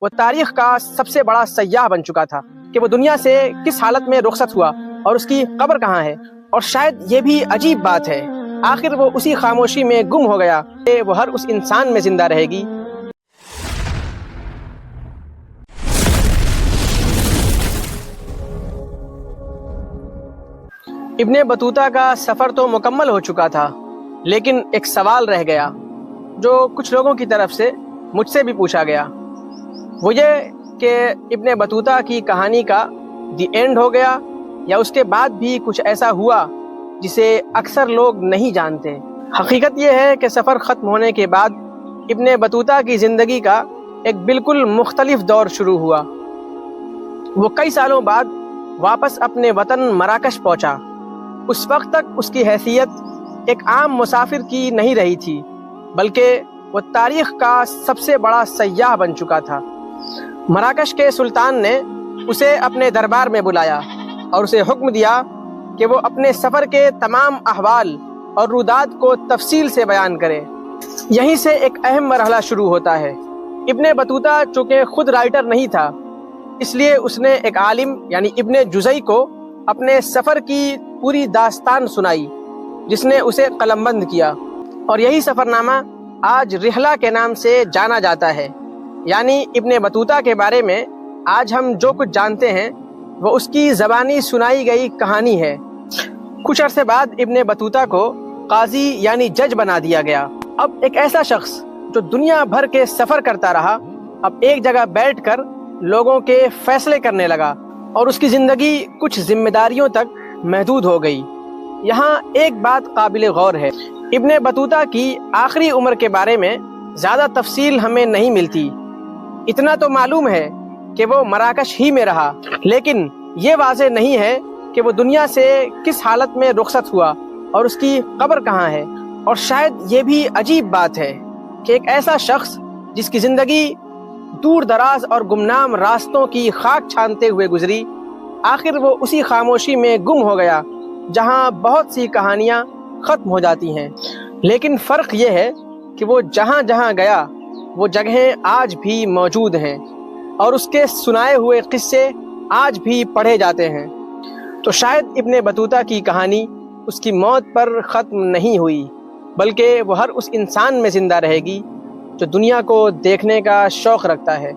وہ تاریخ کا سب سے بڑا سیاح بن چکا تھا کہ وہ دنیا سے کس حالت میں رخصت ہوا اور اس کی قبر کہاں ہے۔ اور شاید یہ بھی عجیب بات ہے، آخر وہ اسی خاموشی میں گم ہو گیا کہ وہ ہر اس انسان میں زندہ رہے گی۔ ابن بطوطہ کا سفر تو مکمل ہو چکا تھا، لیکن ایک سوال رہ گیا جو کچھ لوگوں کی طرف سے مجھ سے بھی پوچھا گیا۔ وہ یہ کہ ابن بطوطہ کی کہانی کا دی اینڈ ہو گیا یا اس کے بعد بھی کچھ ایسا ہوا جسے اکثر لوگ نہیں جانتے۔ حقیقت یہ ہے کہ سفر ختم ہونے کے بعد ابن بطوطہ کی زندگی کا ایک بالکل مختلف دور شروع ہوا۔ وہ کئی سالوں بعد واپس اپنے وطن مراکش پہنچا۔ اس وقت تک اس کی حیثیت ایک عام مسافر کی نہیں رہی تھی، بلکہ وہ تاریخ کا سب سے بڑا سیاح بن چکا تھا۔ مراکش کے سلطان نے اسے اپنے دربار میں بلایا اور اسے حکم دیا کہ وہ اپنے سفر کے تمام احوال اور رودات کو تفصیل سے بیان کرے۔ یہیں سے ایک اہم مرحلہ شروع ہوتا ہے۔ ابن بطوطہ چونکہ خود رائٹر نہیں تھا، اس لیے اس نے ایک عالم یعنی ابن جزئی کو اپنے سفر کی پوری داستان سنائی، جس نے اسے قلم بند کیا، اور یہی سفرنامہ آج رحلہ کے نام سے جانا جاتا ہے۔ یعنی ابن بطوطہ کے بارے میں آج ہم جو کچھ جانتے ہیں وہ اس کی زبانی سنائی گئی کہانی ہے۔ کچھ عرصے بعد ابن بطوطہ کو قاضی یعنی جج بنا دیا گیا۔ اب ایک ایسا شخص جو دنیا بھر کے سفر کرتا رہا، اب ایک جگہ بیٹھ کر لوگوں کے فیصلے کرنے لگا، اور اس کی زندگی کچھ ذمہ داریوں تک محدود ہو گئی۔ یہاں ایک بات قابل غور ہے، ابن بطوطہ کی آخری عمر کے بارے میں زیادہ تفصیل ہمیں نہیں ملتی۔ اتنا تو معلوم ہے کہ وہ مراکش ہی میں رہا، لیکن یہ واضح نہیں ہے کہ وہ دنیا سے کس حالت میں رخصت ہوا اور اس کی قبر کہاں ہے۔ اور شاید یہ بھی عجیب بات ہے کہ ایک ایسا شخص جس کی زندگی دور دراز اور گمنام راستوں کی خاک چھانتے ہوئے گزری، آخر وہ اسی خاموشی میں گم ہو گیا جہاں بہت سی کہانیاں ختم ہو جاتی ہیں۔ لیکن فرق یہ ہے کہ وہ جہاں جہاں گیا وہ جگہیں آج بھی موجود ہیں، اور اس کے سنائے ہوئے قصے آج بھی پڑھے جاتے ہیں۔ تو شاید ابن بطوطہ کی کہانی اس کی موت پر ختم نہیں ہوئی، بلکہ وہ ہر اس انسان میں زندہ رہے گی جو دنیا کو دیکھنے کا شوق رکھتا ہے۔